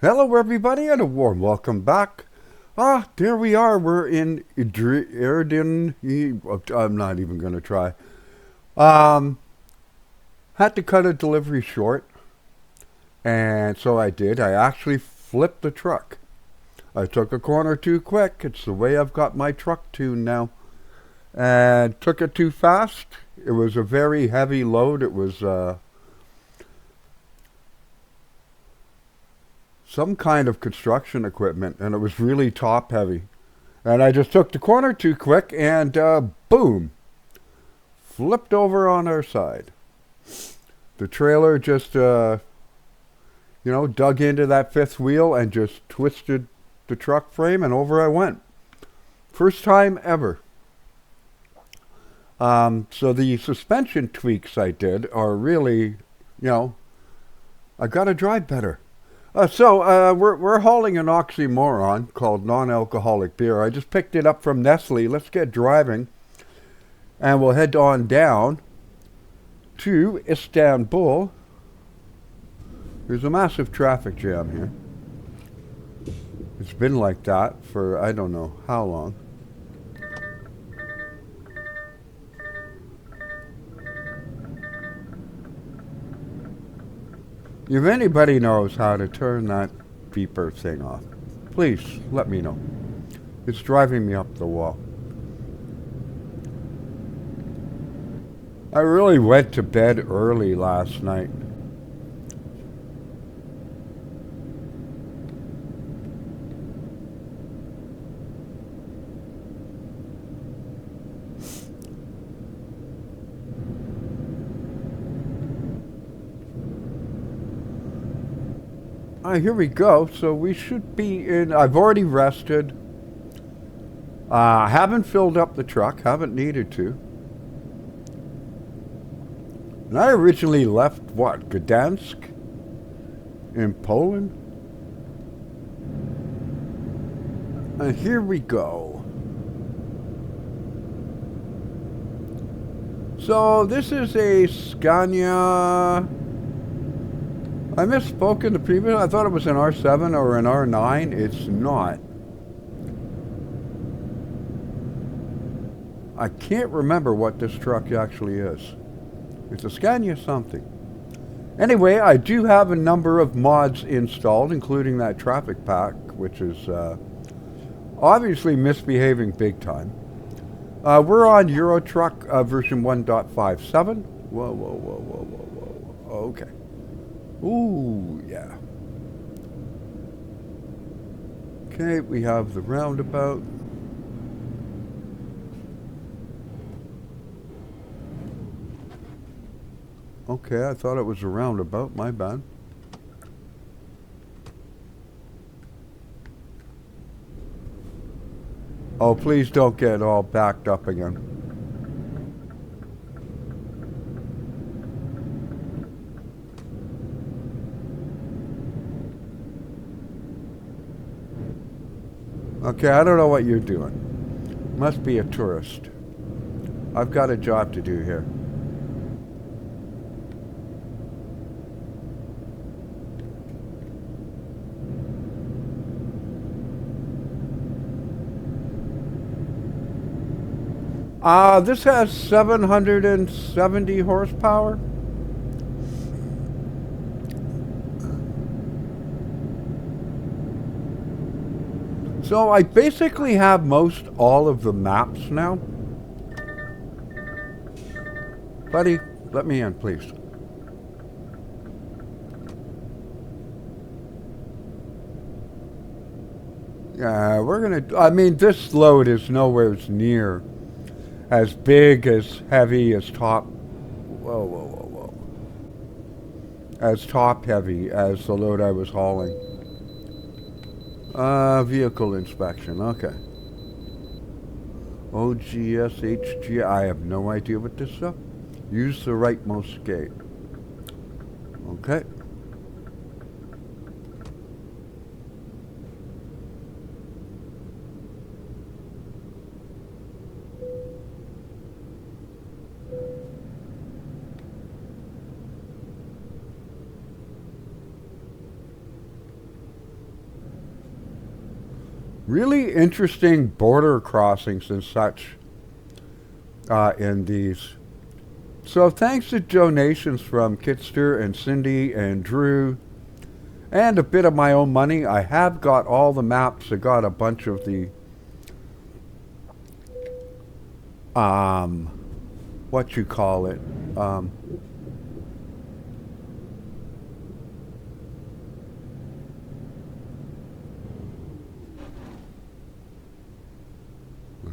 Hello everybody and a warm welcome back. There we are. We're in Erden. I'm not even going to try. Had to cut a delivery short. And so I did. I actually flipped the truck. I took a corner too quick. It's the way I've got my truck tuned now. And took it too fast. It was a very heavy load. It was some kind of construction equipment, and it was really top heavy. And I just took the corner too quick, and boom, flipped over on our side. The trailer just, dug into that fifth wheel and just twisted the truck frame, and over I went. First time ever. So the suspension tweaks I did are really, I gotta drive better. We're hauling an oxymoron called non-alcoholic beer. I just picked it up from Nestle. Let's get driving. And we'll head on down to Istanbul. There's a massive traffic jam here. It's been like that for I don't know how long. If anybody knows how to turn that beeper thing off, please let me know. It's driving me up the wall. I really went to bed early last night. Here we go. So we should be in. I've already rested. Haven't filled up the truck. Haven't needed to. And I originally left, Gdansk? In Poland? And here we go. So this is a Scania. I misspoke in the previous. I thought it was an R7 or an R9. It's not. I can't remember what this truck actually is. It's a Scania something. Anyway, I do have a number of mods installed, including that traffic pack, which is obviously misbehaving big time. We're on Euro Truck version 1.57. Whoa. Okay. Ooh, yeah. Okay, we have the roundabout. Okay, I thought it was a roundabout, my bad. Oh, please don't get all backed up again. Okay, I don't know what you're doing. Must be a tourist. I've got a job to do here. This has 770 horsepower. So I basically have most all of the maps now. Buddy, let me in, please. Yeah, this load is nowhere near as big, as heavy, as top. Whoa. As top heavy as the load I was hauling. Vehicle inspection, okay. OGS, HG, I have no idea what this is. Use the rightmost gate. Okay. really interesting border crossings and such in these. So thanks to donations from Kitster and Cindy and Drew and a bit of my own money, I have got all the maps. I got a bunch of the what you call it, what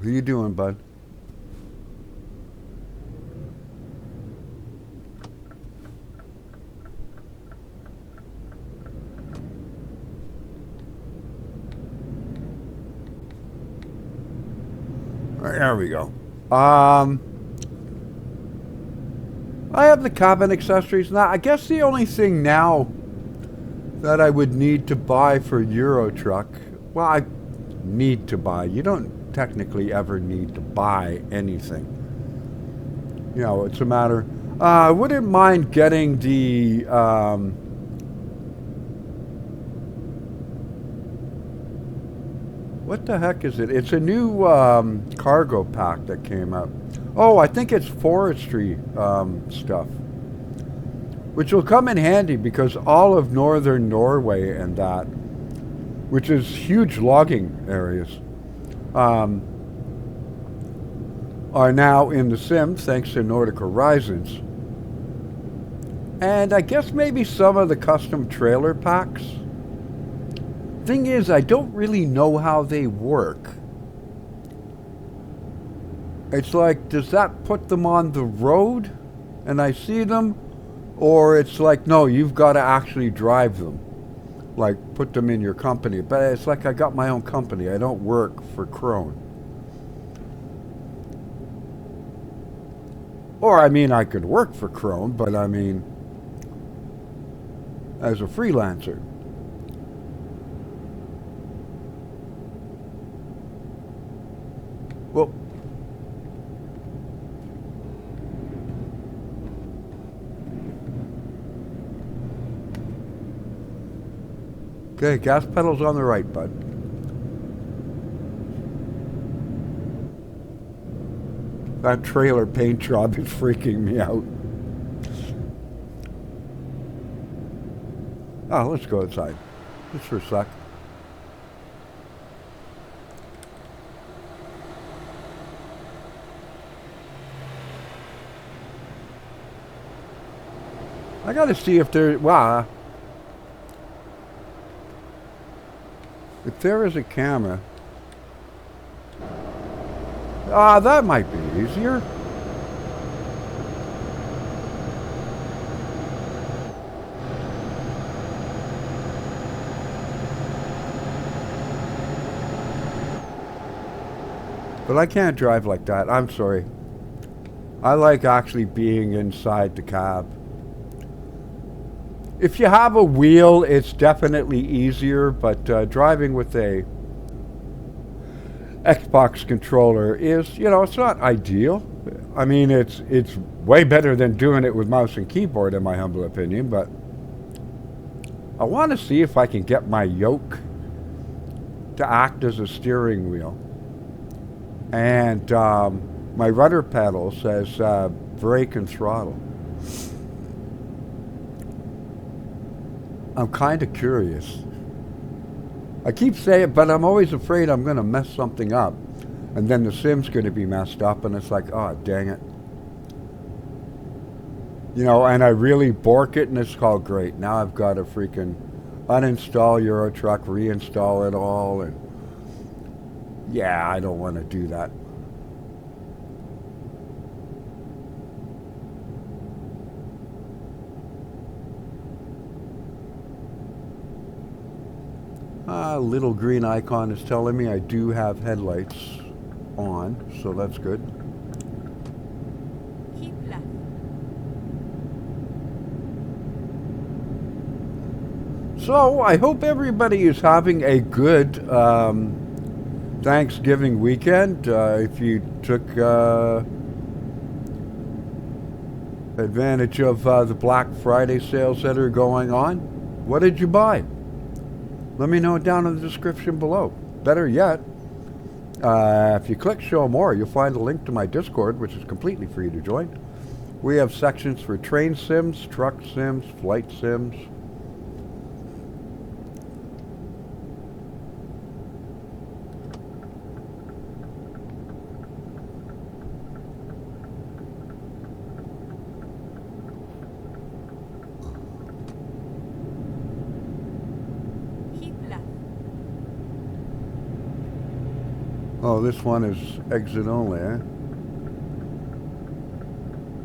are you doing, bud? There we go. I have the cabin accessories now. I guess the only thing now that I would need to buy for Euro Truck, well, I need to buy. You don't technically ever need to buy anything. You know, it's a matter. I wouldn't mind getting the what the heck is it? It's a new cargo pack that came out. Oh, I think it's forestry stuff, which will come in handy because all of northern Norway and that, which is huge logging areas, are now in the sim thanks to Nordic Horizons. And I guess maybe some of the custom trailer packs. Thing is, I don't really know how they work. It's like, does that put them on the road and I see them? Or it's like, no, you've got to actually drive them. Like, put them in your company. But it's like I got my own company. I don't work for Krone. Or, I mean, I could work for Krone, but I mean, as a freelancer. Well, okay, gas pedal's on the right, bud. That trailer paint job is freaking me out. Oh, let's go outside. Just for a sec. I gotta see if there, well, if there is a camera. That might be easier. But I can't drive like that. I'm sorry. I like actually being inside the cab. If you have a wheel, it's definitely easier, but driving with a Xbox controller is, you know, it's not ideal. I mean, it's way better than doing it with mouse and keyboard, in my humble opinion, but I want to see if I can get my yoke to act as a steering wheel. And my rudder pedal says brake and throttle. I'm kind of curious. I keep saying it, but I'm always afraid I'm going to mess something up. And then the sim's going to be messed up, and it's like, oh, dang it. You know, and I really bork it, and it's called great. Now I've got to freaking uninstall Eurotruck, reinstall it all, and yeah, I don't want to do that. Little green icon is telling me I do have headlights on, so that's good. Keep left. So I hope everybody is having a good Thanksgiving weekend. If you took advantage of the Black Friday sales that are going on, what did you buy? Let me know down in the description below. better yet, if you click show more, you'll find a link to my Discord, which is completely free to join. We have sections for train sims, truck sims, flight sims. Oh, this one is exit only, eh?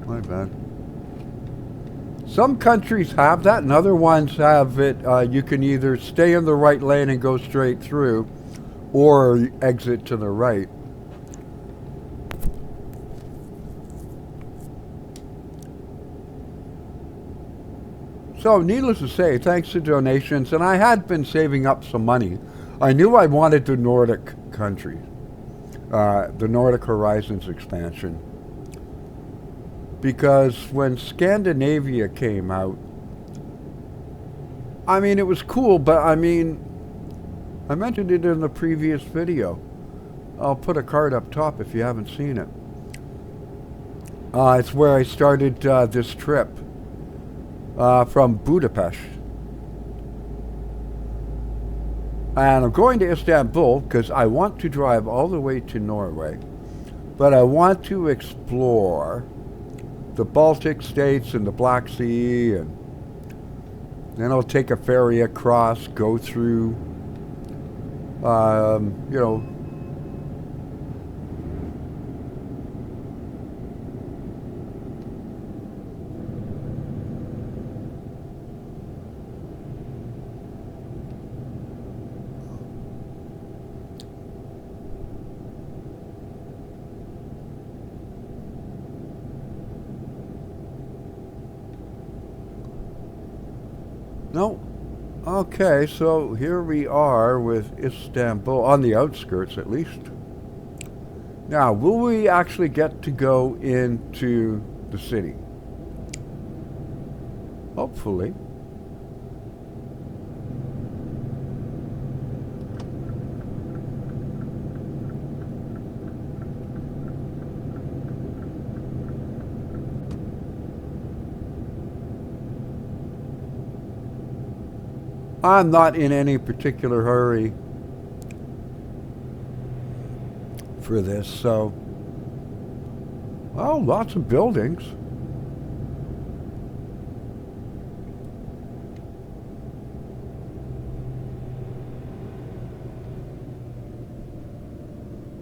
My bad. Some countries have that, and other ones have it. You can either stay in the right lane and go straight through, or exit to the right. So, needless to say, thanks to donations, and I had been saving up some money. I knew I wanted the Nordic countries, the Nordic Horizons expansion. Because when Scandinavia came out, I mean, it was cool, but I mean, I mentioned it in the previous video. I'll put a card up top if you haven't seen it. It's where I started this trip from Budapest. And I'm going to Istanbul because I want to drive all the way to Norway, but I want to explore the Baltic states and the Black Sea, and then I'll take a ferry across, go through, you know, no. Okay, so here we are with Istanbul, on the outskirts at least. Now, will we actually get to go into the city? Hopefully. I'm not in any particular hurry for this, so... Oh, lots of buildings.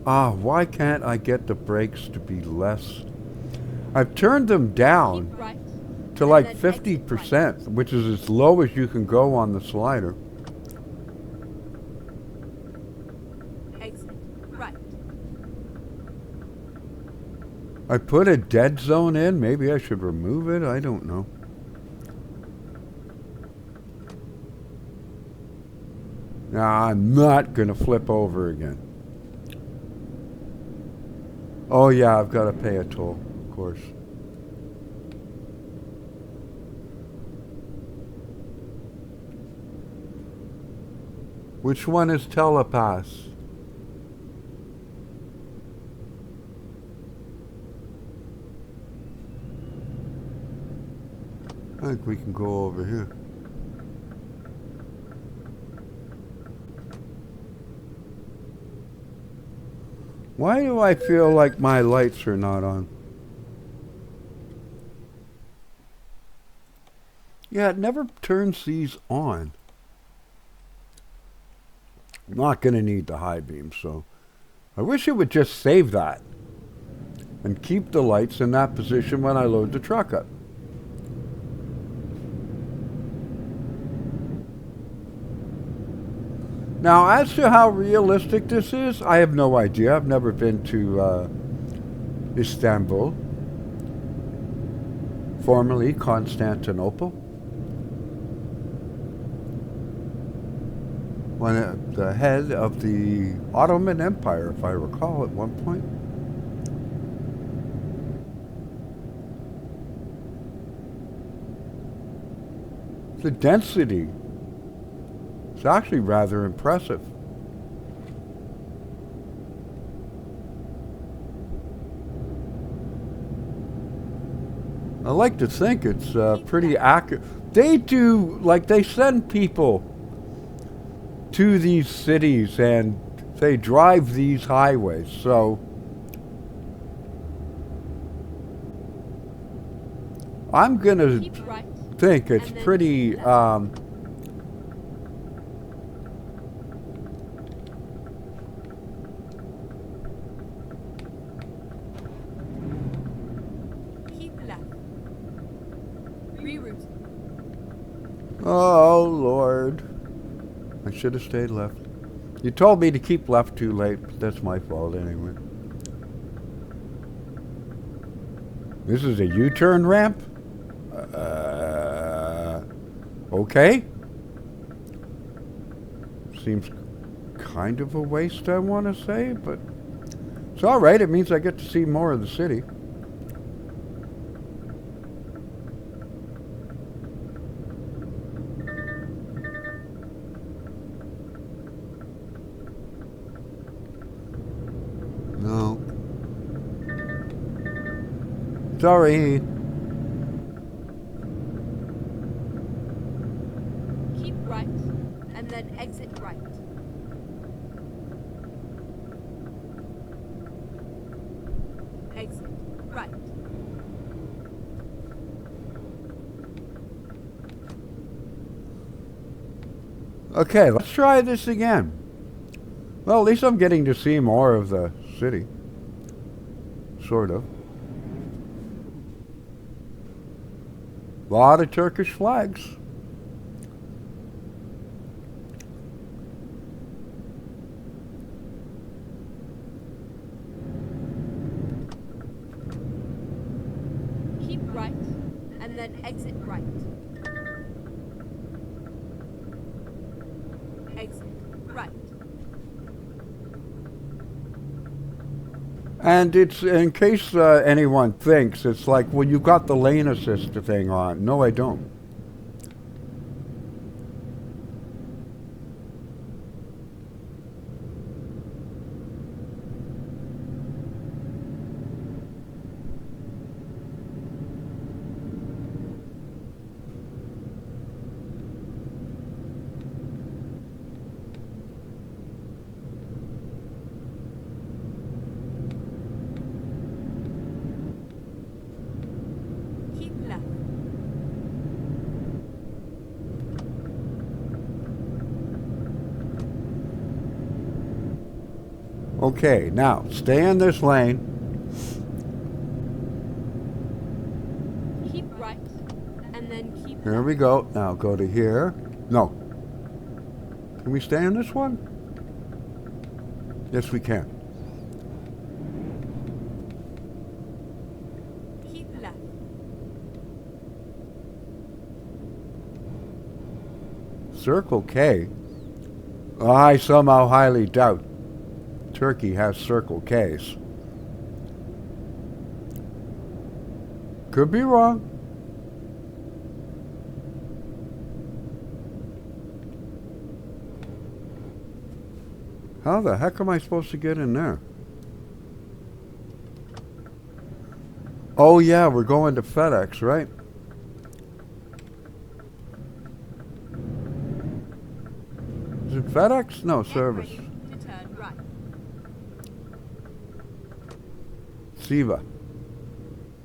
Why can't I get the brakes to be less? I've turned them down to like 50%, which is as low as you can go on the slider. Exit right. I put a dead zone in. Maybe I should remove it. I don't know. Nah, I'm not going to flip over again. Oh yeah, I've got to pay a toll, of course. Which one is Telepass? I think we can go over here. Why do I feel like my lights are not on? Yeah, it never turns these on. I'm not going to need the high beam, so I wish it would just save that and keep the lights in that position when I load the truck up. Now, as to how realistic this is, I have no idea. I've never been to Istanbul, formerly Constantinople. The head of the Ottoman Empire, if I recall, at one point. The density is actually rather impressive. I like to think it's pretty accurate. They do, like, they send people to these cities and they drive these highways, so I'm gonna Keep right. think it's And then pretty keep left. Keep left. Reroute. oh Lord, I should have stayed left. You told me to keep left too late, but that's my fault anyway. This is a U-turn ramp? Okay. Seems kind of a waste, I want to say, but it's all right. It means I get to see more of the city. No. Sorry. Keep right. And then exit right. Exit right. Okay, let's try this again. Well, at least I'm getting to see more of the city. Sort of. A lot of Turkish flags. Keep right. And then exit right. Exit right. And it's, in case anyone thinks, it's like, well, you got the lane assist thing on. No, I don't. Keep left. Okay, now, stay in this lane. Keep right. And then keep Here left. we go. Now go to here. No. Can we stay in this one? Yes, we can. Keep left. Circle K. I somehow highly doubt Turkey has Circle Ks. Could be wrong. How the heck am I supposed to get in there? Oh yeah, we're going to FedEx, right? Is it FedEx? No, Get service. ready to turn right. Siva.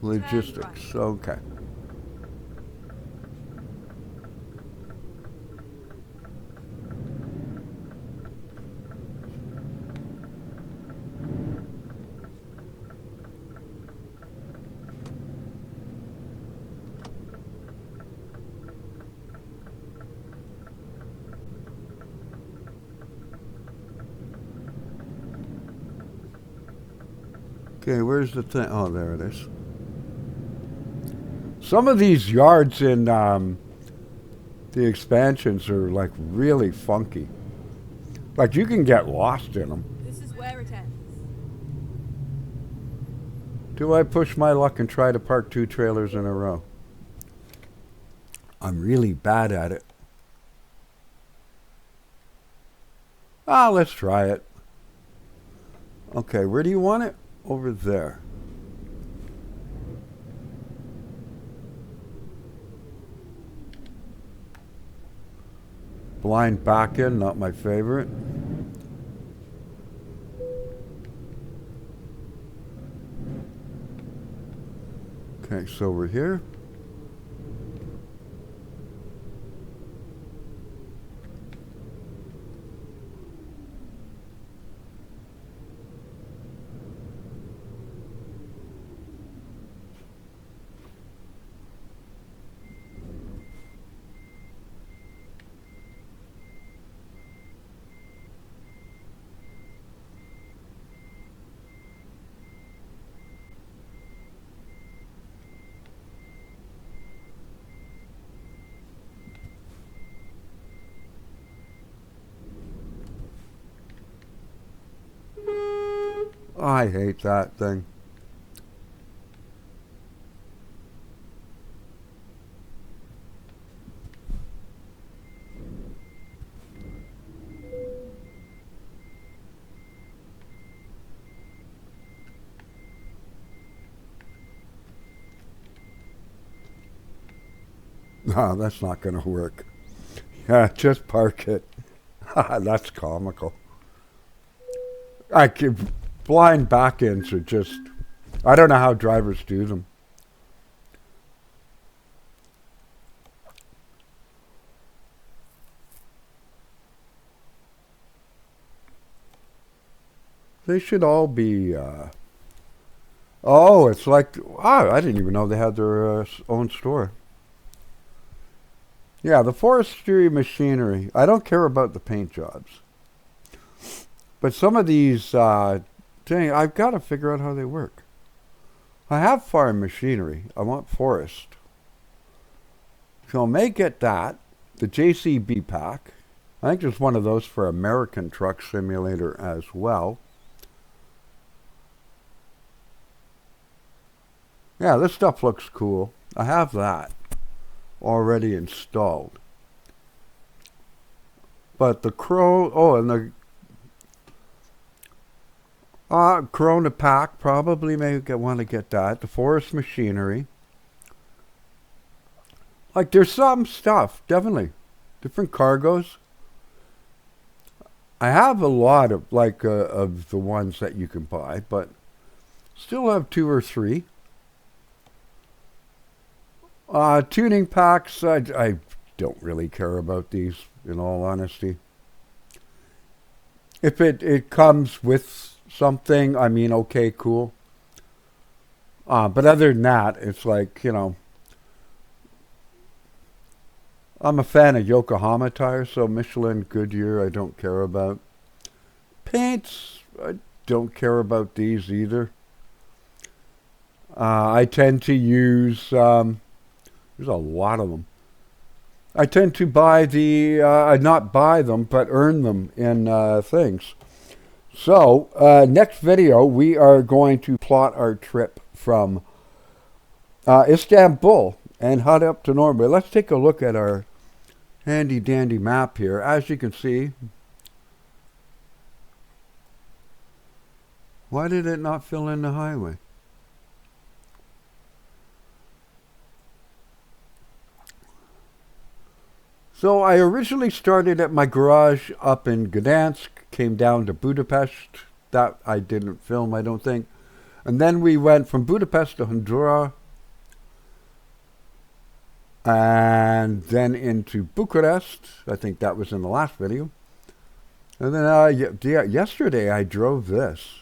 Logistics. Okay. Okay, where's the thing? Oh, there it is. Some of these yards in the expansions are like really funky. Like you can get lost in them. This is where it ends. Do I push my luck and try to park 2 trailers in a row? I'm really bad at it. Ah, let's try it. Okay, where do you want it? Over there. Blind back in, not my favorite. Okay, so we're here. I hate that thing. No, that's not going to work. Yeah, just park it. That's comical. I can, blind back ends are just, I don't know how drivers do them. They should all be, oh, it's like, oh, I didn't even know they had their own store. Yeah, the forestry machinery. I don't care about the paint jobs. But some of these things, I've got to figure out how they work. I have farm machinery. I want forest. So I may get that. The JCB pack. I think there's one of those for American Truck Simulator as well. Yeah, this stuff looks cool. I have that already installed. But the and the Corona pack, probably may want to get that. The forest machinery. Like, there's some stuff, definitely. Different cargoes. I have a lot of, like, of the ones that you can buy, but still have 2 or 3. Tuning packs, I don't really care about these, in all honesty. If it comes with something, I mean, okay, cool. But other than that, it's like, you know, I'm a fan of Yokohama tires, so Michelin, Goodyear, I don't care about. Paints, I don't care about these either. I tend to use, there's a lot of them. I tend to buy not buy them, but earn them in things. So, next video, we are going to plot our trip from Istanbul and head up to Norway. Let's take a look at our handy dandy map here. As you can see, why did it not fill in the highway? So I originally started at my garage up in Gdansk, came down to Budapest. That I didn't film, I don't think. And then we went from Budapest to Honduras, and then into Bucharest. I think that was in the last video. And then yesterday I drove this.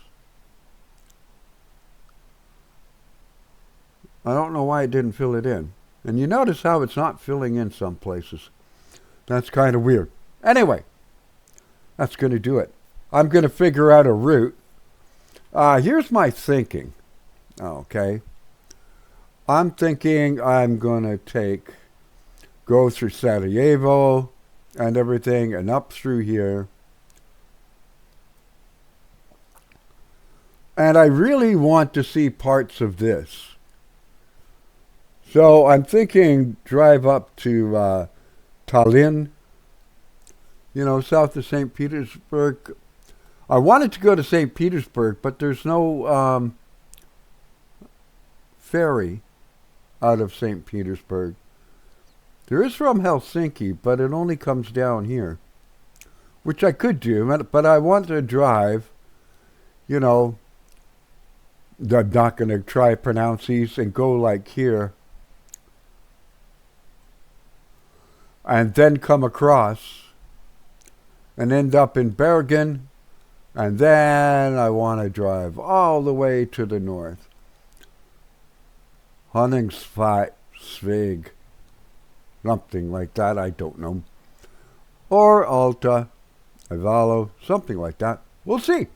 I don't know why it didn't fill it in. And you notice how it's not filling in some places. That's kind of weird. Anyway, that's going to do it. I'm going to figure out a route. Here's my thinking. Okay. I'm thinking I'm going to go through Sarajevo and everything and up through here. And I really want to see parts of this. So I'm thinking drive up to Tallinn, you know, south of St. Petersburg. I wanted to go to St. Petersburg, but there's no ferry out of St. Petersburg. There is from Helsinki, but it only comes down here. Which I could do, but I want to drive, you know, I'm not going to try to pronounce these and go like here. And then come across and end up in Bergen. And then I want to drive all the way to the north. Honningsvig. Something like that, I don't know. Or Alta, Ivalo, something like that. We'll see.